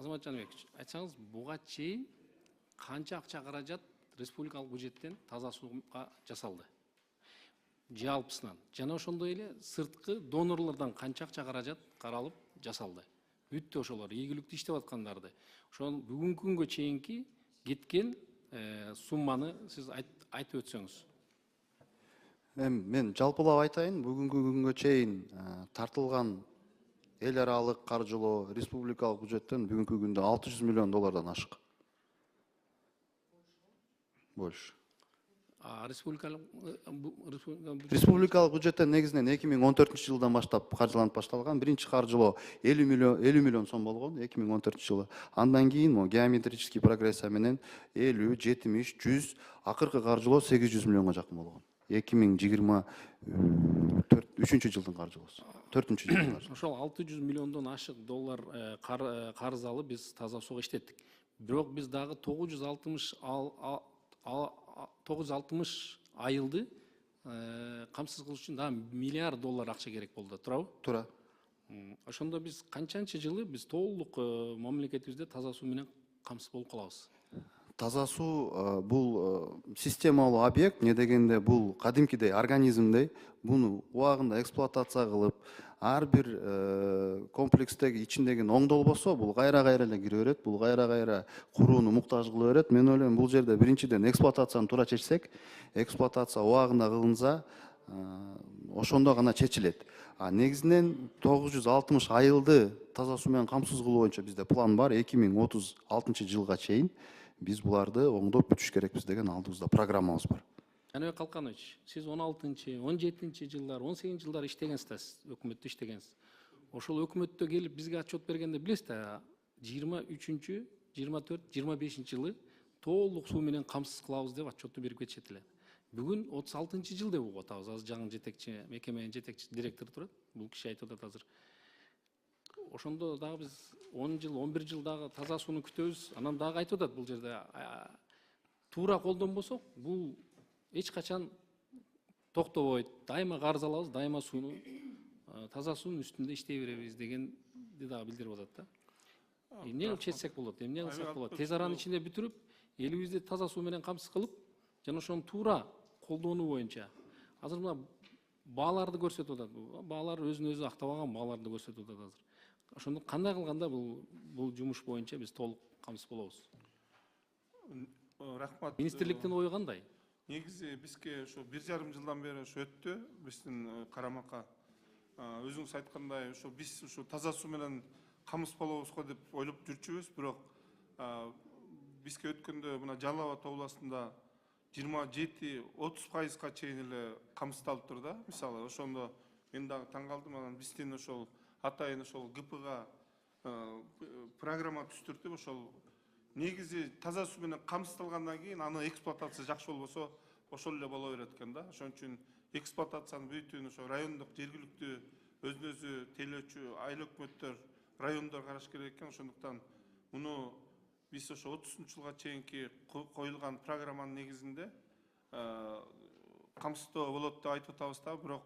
Азамат Жаныбекович, айтсаңыз, буга чейин канча акча каражат республикалык бюджеттен таза сууга жасалды? Жалпысынан. Жана ошондой эле сырткы донорлордон канча акча каражат каралып жасалды? Бүттү ошолор ийгиликтүү иштеп аткандарды. Ошол бүгүнкү күнгө чейинки кеткен сумманы сиз айтып өтсөңүз. Мен жалпылап айтайын, бүгүнкү күнгө чейин тартылган эл аралык каржылоо республикалык бюджеттен бүгүнкү күндө $600 миллион ашык. Больше. Республикалык бюджеттен негизинен 2014-жылдан баштап каржыланып башталган. Биринчи каржылоо 50 миллион сом болгон 2014-жылы. Андан кийин геометрический прогрессия менен 50, 70, 100, акыркы каржылоо 800 миллионго жакын болгон. 2023-жылдын каржылоосу. 4-жылдын каржылоосу. Ошол 600 миллиондон ашык доллар карыз алып биз таза сууга иштеттик. Бирок биз дагы 960 айылды камсыз кылыш үчүн дагы $1 миллиард акча керек болду, туурабы? Туура. Ошондо биз канчанчы жылы биз толук мамлекетибизде таза суу менен камсыз болуп калабыз? Таза суу бул системалуу объект, не дегенде бул кадимкидей организмдей, буну убагында эксплуатация кылып, ар бир комплекстеги ичиндеги оңдолбосо, бул кайра-кайра эле кире берет, бул кайра-кайра курууну муктаж кыла берет. Мен ойлойм, бул жерде биринчиден эксплуатацияны туура чечсек, эксплуатация убагында кылынса, ошондо гана чечилет. Негизинен 960 айылды таза суу менен камсыз кылуу боюнча бизде план бар. 2036-жылга чейин биз буларды оңдоп бүтүш керекпиз деген алдыбызда программабыз бар. Жаныбек Калканович, сиз 16-17 жылдар, 18 жылдар иштегенсиз, өкмөттө иштегенсиз. Ошол өкмөттө келип бизге отчет бергенде билесиз да, 23, 24, 25 жылы толук суу менен камсыз кылабыз деп отчетту берип кетишет эле. Бүгүн 36 жыл деп угуп атабыз. Азыр жаңы жетекчи, мекеменин жетекчи директору турат. Бул киши айтып атат азыр. Ошондо дагы биз 10 жыл, 11 жыл дагы таза сууну күтөбүз. Анан дагы айтып атат бул жерде туура колдонбосок, бул эч качан токтобойт. Дайыма карыз алабыз, дайыма сууну таза суунун үстүндө иштей беребиз дегенди дагы билдирип атат да. Эмне чечсек болот, эмне кылсак болот? Тез аранын ичинде бүтүрүп, элибизди таза суу менен камсыз кылып, жана ошону туура колдонуу боюнча. Азыр мына бааларды көрсөтүп атат. Баалар өзүн өзү актабаган бааларды көрсөтүп атат азыр. Ошондо кандай кылганда бул жумуш боюнча биз толук камсыз болобуз? Рахмат. Министрликтин ою кандай? Негизи бизге ошо 1,5 жылдан бери ошо өттү, биздин карамакка. Өзүңүз айткандай, ошо биз ошо таза суу менен камсыз болобузго деп ойлоп жүрчүбүз, бирок бизге өткөндө мына Жалал Абад областында 27-30%га чейин эле камсыздалыптыр да. Мисалы, ошондо мен дагы таң калдым, анан биздин ошол атайын ошол ГПга программа түзүп, ошол негизи таза суу менен камсыздалгандан кийин аны эксплуатация жакшы болбосо, ошол эле боло берет экен да. Ошон үчүн эксплуатациянын бүтүн ошо райондук жергиликтүү өзүнө тейлөөчү айыл өкмөттөр, райондор караш керек экен. Ошондуктан муну биз ошо 30-жылга чейинки коюлган программанын негизинде камсыздоо болот деп айтып атабыз да, бирок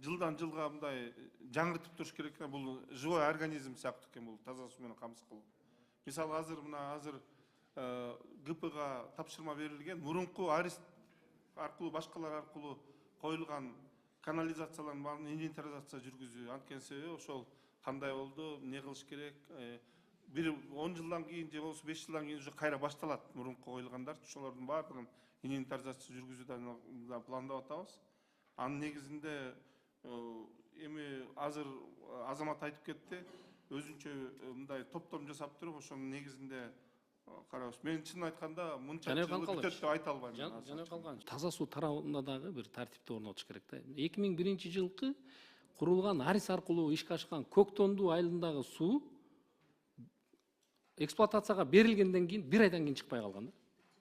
жылдан жылга мындай жаңыртып туруш керек экен. Бул живой организм сыяктуу экен, бул таза суу менен камсыз кылуу. Мисалы, азыр ГПга тапшырма берилген, мурунку арест аркылуу, башкалар аркылуу коюлган канализациялардын баарын инвентаризация жүргүзүү. Анткени себеби ошол кандай болду, эмне кылыш керек, бир 10 жылдан кийин же болбосо 5 жылдан кийин уже кайра башталат мурунку коюлгандар. Ошолордун баардыгын инвентаризация жүргүзүүдө пландап атабыз. Анын негизинде эми азыр Азамат айтып кетти, өзүнчө мындай топтом жасап туруп, ошонун негизинде карабыз. Мен чын айтканда мынча жыл бүтөт деп айта албайм. Жана калган таза суу тарабында дагы бир тартипти орнотуш керек да. 2001-жылкы курулган Арис аркылуу ишке ашкан Көктөндү айылындагы суу эксплуатацияга берилгенден кийин 1 айдан кийин чыкпай калган да.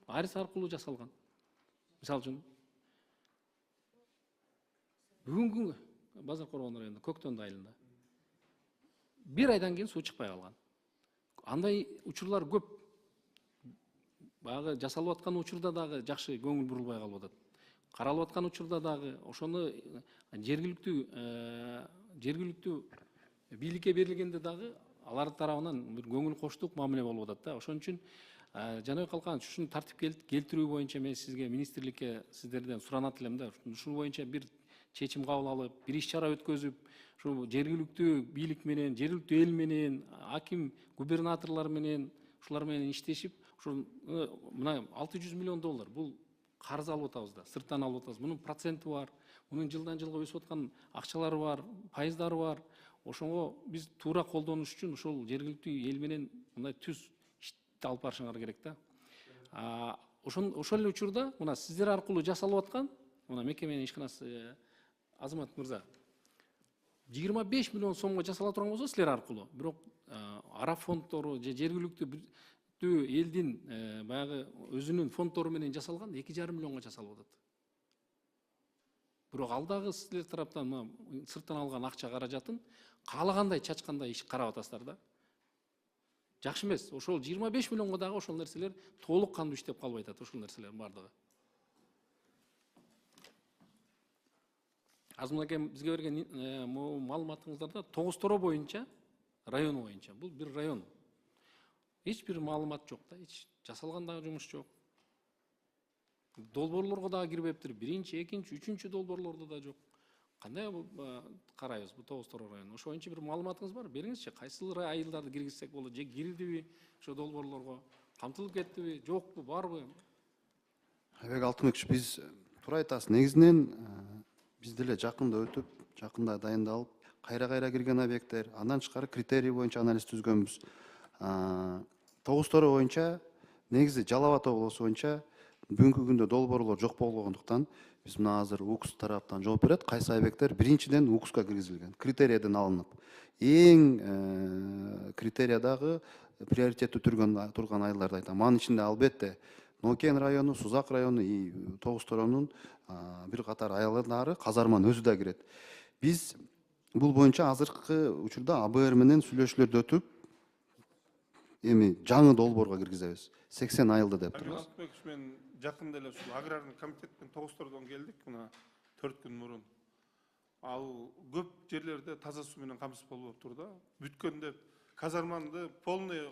Арис аркылуу жасалган. Мисалы үчүн бүгүнкү Базар Коргон районунда Көктөндү айылында 1 айдан кийин суу чыкпай калган. Андай учурлар көп. Баягы жасалып аткан учурда дагы жакшы көңүл бурулбай калып атат. Каралып аткан учурда дагы ошону жергиликтүү бийликке берилгенде дагы алар тарабынан бир көңүл коштук мамиле болуп атат да. Ошон үчүн Жаныбек Калканович ушуну тартипке келтирүү боюнча мен сизге министрликке сиздерден суранат элем да. Ушул боюнча бир чечим кабыл алып, бир иш чара өткөзүп, ушу жергиликтүү бийлик менен, жергиликтүү эл менен, аким, губернаторлор менен, ушулар менен иштешип, ушул мына 600 миллион доллар бул карыз алып атабыз да, сырттан алып атабыз. Мунун проценти бар, мунун жылдан жылга өсүп аткан акчалары бар, пайыздары бар. Ошого биз туура колдонуш үчүн ошол жергиликтүү эл менен мындай түз ишти алып барышыңар керек да. Ошол эле учурда мына сиздер аркылуу жасалып аткан мына мекеменин ишканасы Азамат мырза 25 миллион сомго жасала турган болсо силер аркылуу, бирок ара фонддору же жергиликтүү элдин баягы өзүнүн фонддору менен жасалган 2,5 миллионго жасалып атат. Бирок ал дагы силер тараптан сырттан алган акча каражатын каалагандай чачкандай иш карап атасыздар да. Жакшы эмес. Ошол 25 миллионго дагы ошол нерселер толук кандуу иштеп калбай атат, ошол нерселер бардыгы. Азмынаке бизге берген маалыматыңыздарда Тогуз-Торо боюнча, району боюнча, бул бир район. Эч бир маалымат жок да, эч жасалган дагы жумуш жок. Долбоорлорго дагы кирбептир. Биринчи, экинчи, үчүнчү долбоорлордо да жок. Кандай карайбыз бул Тогуз-Торо району? Ошо боюнча бир маалыматыңыз бар? Бериңизчи. Кайсыл айылдарды киргизсек болот? Же кирдиби ошо долбоорлорго? Камтылып кеттиби? Жокпу? Барбы? Айбек Алтынбекович, биз туура айтасыз. Негизинен биз деле жакында өтүп, жакында дайындалып, кайра кирген объекттер, андан тышкары критерий боюнча анализ түзгөнбүз. Тогуз-Торо боюнча негизи Жалал Абад облусу боюнча бүгүнкү күндө долбоорлор жок болгондуктан биз мына азыр УКС тараптан жооп берет. Кайсы объекттер биринчиден УКСка киргизилген, критерийден алынып. Эң критериядагы приоритеттүү турган айылдарды айтам. Анын ичинде албетте Нокен району, Сузак району и Тогуз-Торонун бир катар айылдары, Казарман өзү да кирет. Биз бул боюнча азыркы учурда АБР менен сүйлөшүүлөрдү өтүп, эми жаңы долбоорго киргизебиз. 80 айылды деп турбуз. Мен жакында эле ушул аграрный комитеттен Тогуз-Тородон келдик, мына 4 күн мурун. Ал көп жерлерде таза суу менен камсыз болуп турду. Бүткөн деп казарманды полный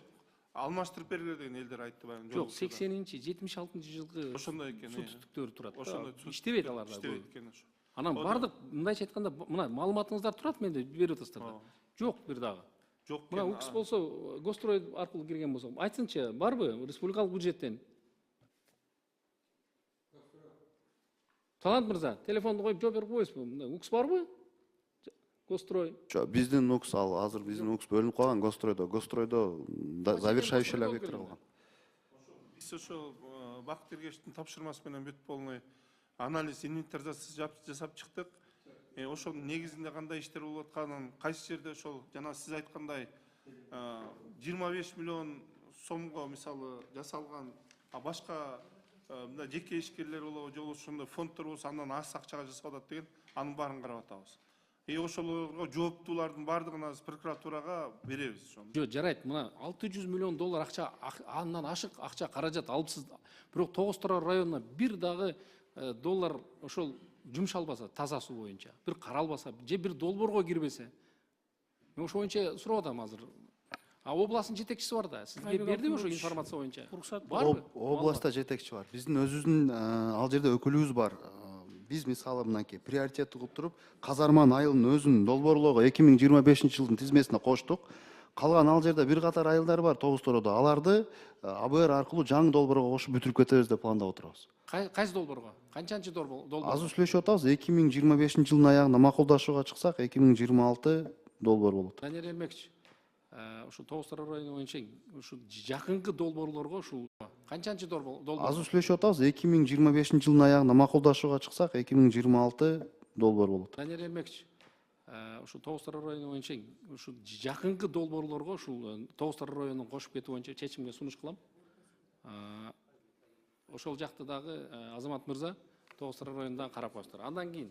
алмаштырып бергиле деген элдер айтты баягы. Жок, 80-нчи, 76-нчы жылкы ошондой экен. Суу түтүктөрү турат. Ошондой иштебейт аларда. Иштебейт экен ошо. Анан бардык мындайча айтканда мына маалыматыңыздар турат, менде берип атасыздар да. Жок бир дагы. Жок. Мына УКС болсо, Гострой аркылуу кирген болсо, айтсынчы, барбы республикалык бюджеттен? Талант мырза, телефонду коюп жооп берип коесузбу? УКС барбы? Гострой. Биздин УКС ал азыр биздин УКС бөлүнүп калган Гостройдо завершающий объекттер калган. Биз ошо Бакыт Эргештин тапшырмасы менен бүт полный анализ, инвентарь жасап чыктык. Ошол негизинде кандай иштер болуп атканын, кайсы жерде ошол жана сиз айткандай 25 миллион сомго мисалы жасалган, башка мындай жеке ишкерлер болобу, же ошондой фонддор болсо андан аз акчага жасап атат деген, анын баарын карап атабыз. Ошолорго жооптуулардын баардыгына прокуратурага беребиз ошону. Жок, жарайт. Мына 600 миллион доллар акча, андан ашык акча каражат алыпсыз. Бирок Тогуз-Торо районуна бир дагы доллар ошол жумшалбаса, таза суу боюнча, бир каралбаса, же бир долбоорго кирбесе. Мен ошо боюнча сурап атам азыр. Областын жетекчиси бар да. Сизге бердиби ошо информация боюнча? Барбы? Областта жетекчи бар. Биздин өзүбүздүн ал жерде өкүлүбүз бар. Биз мисалы мынакей приоритет кылып туруп, Казарман айылынын өзүн долбоорлоого 2025-жылдын тизмесине коштук. Калган ал жерде бир катар айылдар бар Тогуз-Тородо. Аларды АБР аркылуу жаңы долбоорго кошуп бүтүрүп кетебиз деп пландап отурабыз. Кайсы долбоорго? Канчанчы долбоор? Азыр сүйлөшүп атабыз. 2025-жылдын аягында макулдашууга чыксак, 2026 долбоор болот. Данияр Эрмекович, ушул Тогуз-Торо району боюнча ушул жакынкы долбоорлорго ушул канчанчы долбоор? Азыр сүйлөшүп атабыз. 2025-жылдын аягында макулдашууга чыксак, 2026 долбоор болот. Данияр Эрмекович, ушул Тогуз-Торо району боюнча ушул жакынкы долбоорлорго ушул Тогуз-Торо районун кошуп кетүү боюнча чечимге сунуш кылам. Ошол жакты дагы Азамат мырза Тогуз-Торо районунда карап коесуздар. Андан кийин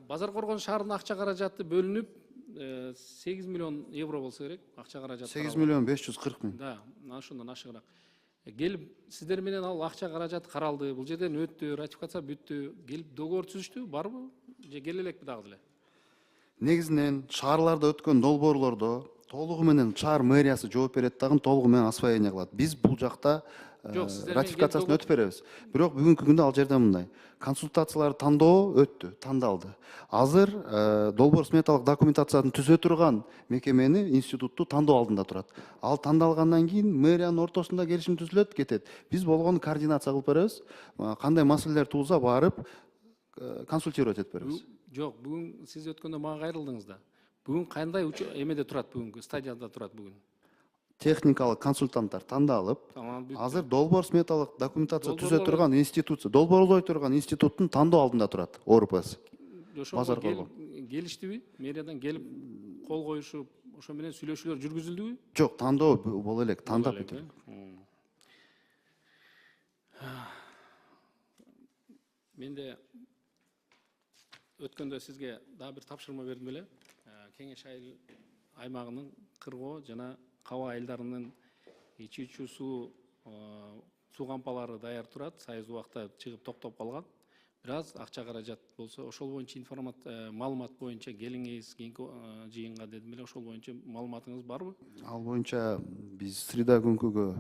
Базар Коргон шаарынын акча каражаты бөлүнүп 8 миллион евро болсо керек, акча каражаты. 8 миллион 540 миң. Да, ошондон ашыгыраак. Келип сиздер менен ал акча каражаты каралды, бул жерден өттү, ратификация бүттү, келип договор түзүштү, барбы? Же келе элекпи дагы деле? Негизинен шаарларда өткөн долбоорлордо толугу менен шаар мэриясы жооп берет дагы, толугу менен освоение кылат. Биз бул жакта Жок, сиздер менен ратификациясын келип өтүп беребиз. Бирок бүгүнкү күндө ал жерде мындай. Консультациялар тандоо өттү, тандалды. Азыр долбоор сметалык документацияны түзө турган мекемени, институтту тандоо алдында турат. Ал тандалгандан кийин мэриянын ортосунда келишим түзүлөт, кетет. Биз болгону координация кылып беребиз. Кандай маселелер туулса барып консультировать этип беребиз. Жок, бүгүн сиз өткөндө мага кайрылдыңыз да. Бүгүн кандай эмеде турат, бүгүнкү стадияда турат бүгүн? Техникалык консультанттар тандалып, Тамам, бүттү. азыр долбоор сметалык документация түзө Долбоорлор- турган институция, долбоорлой турган институттун тандоо алдында турат, ОРПС. Базар Ошого келиштиби? Мэриядан келип кол коюшуп, ошо менен сүйлөшүүлөр жүргүзүлдүбү? Жок, тандоо боло элек, тандап бүтүп. Менде өткөндө сизге дагы бир тапшырма бердим эле. Кеңеш айыл аймагынын кыргоо жана каба айылдарынын ичүүчү суу кампалары даяр турат. Сайыз убакта чыгып токтоп калган. Бир аз акча каражат болсо, ошол боюнча маалымат боюнча келиңиз кийинки жыйынга дедим эле. Ошол боюнча маалыматыңыз барбы? Ал боюнча биз среда күнкүгө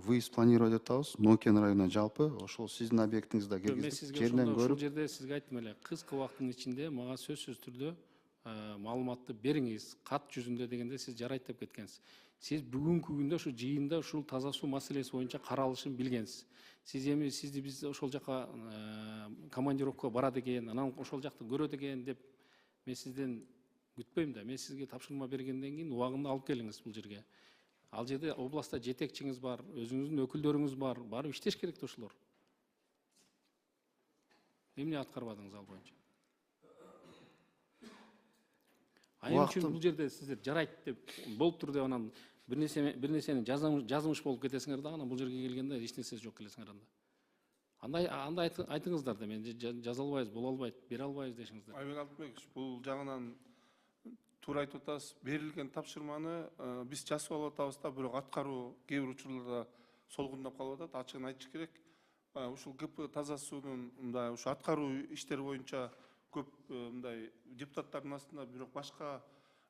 выезд планировать атабыз. Нокен районуна жалпы, ошол сиздин объектиңизде Мен киргизип, сизге жеринен ошол көрүп, жерде сизге айттым эле, кыска убакыттын ичинде мага сөзсүз түрдө маалыматты бериңиз, кат жүзүндө дегенде сиз жарайт деп кеткенсиз. Сиз бүгүнкү күндө ушу жыйында ушул таза суу маселеси боюнча каралышын билгенсиз. Сиз эми сизди биз ошол жака командировкага барат экен, анан ошол жакты көрөт экен деп мен сизден күтпөйм да. Мен сизге тапшырма бергенден кийин убагында алып келиңиз бул жерге. Ал жерде областта жетекчиңиз бар, өзүңүздүн өкүлдөрүңүз бар, барып иштеш керек да ошолор. Эмне аткарбадыңыз ал боюнча? Айым үчүн бул жерде сиздер жарайт деп болуптур деп анан бир нерсени жазмыш болуп кетесиңер да, анан бул жерге келгенде эч нерсе жок келесиңер анда. Андай айтыңыздар да, мен жаза албайбыз, боло албайт, бере албайбыз дешиңиздер. Айбек Алтынбекович, бул жагынан туура айтып атасыз. Берилген тапшырманы биз жасап алып атабыз да, бирок аткаруу кээ бир учурларда солгундап калып атат. Ачыгын айтыш керек. Ушул ГП таза суунун мындай ушу аткаруу иштери боюнча көп мындай депутаттардын астында, бирок башка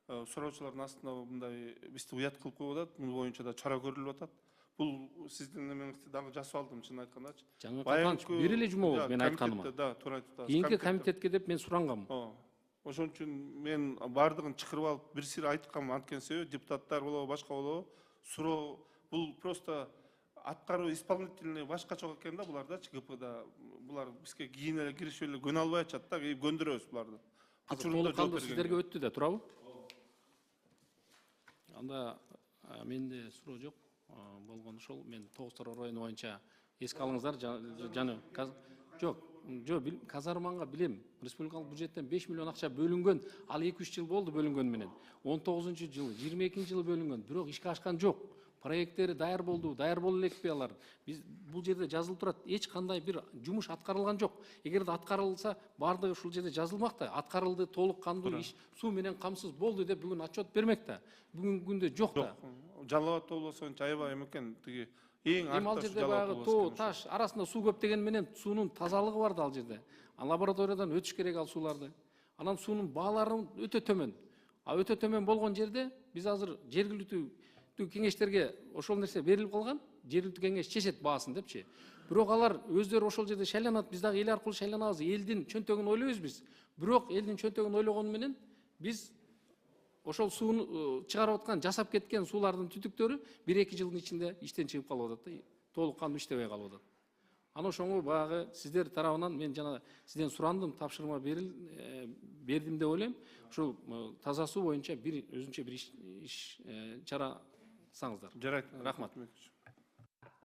суроочулардын астында мындай бизди уят кылып коюп атат. Бул боюнча да чара көрүлүп атат. Бул сиздин эмеңизди дагы жасап алдым, чын айткандачы. Бир эле жума болду мен айтканыма. Да, туура айтып атасыз. Кийинки комитетке деп мен сурангам. Ошон үчүн мен бардыгын чакырып алып бир сир айткам, анткени себеби депутаттар болобу, башка болобу, суроо бул просто аткаруу исполнительный башкача экен да булардачы, ГПда. Булар бизге кийин эле киришип эле көнө албай атышат да, көндүрөбүз буларды. Толуккандуу сиздерге өттү да, туурабы? Анда менде суроо жок. Болгон ошол, мен Тогуз-Тороо району боюнча эске алыңыздар, жана жок, казарманга билем, республикалык бюджеттен 5 миллион акча бөлүнгөн, ал 2-3 жыл болду бөлүнгөн менен. 19-жылы, 22-жылы бөлүнгөн, бирок ишке ашкан жок. Проекттери даяр болду, даяр боло элекпи алар? Биз бул жерде жазылып турат, эч кандай бир жумуш аткарылган жок. Эгерде аткарылса, бардыгы ушул жерде жазылмак да, аткарылды, толук кандуу иш суу менен камсыз болду деп бүгүн отчет бермек да. Бүгүнкү күндө жок да. Жалал Абад облусу боюнча аябай экен, тиги эң ал жерде баягы тоо, таш арасында суу көп деген менен суунун тазалыгы бар да ал жерде. Лабораториядан өтүш керек ал сууларды. Анан суунун баалары өтө төмөн. Өтө төмөн болгон жерде биз азыр жергиликтүү кеңештерге ошол нерсе берилип калган, жергиликтүү кеңеш чечет баасын депчи. Бирок алар өздөрү ошол жерде шайланат, биз дагы эл аркылуу шайланабыз, элдин чөнтөгүн ойлойбуз биз. Бирок элдин чөнтөгүн ойлогону менен биз ошол сууну чыгарып аткан, жасап кеткен суулардын түтүктөрү 1-2 жылдын ичинде иштен чыгып калып атат да, толук кандуу иштебей калып атат. Аны ошоңо баягы сиздер тарабынан мен жана сизден сурандым, тапшырма бердим деп ойлойм. Ушул таза суу боюнча бир өзүнчө бир иш чара саңыздар. Жарайт, рахмат.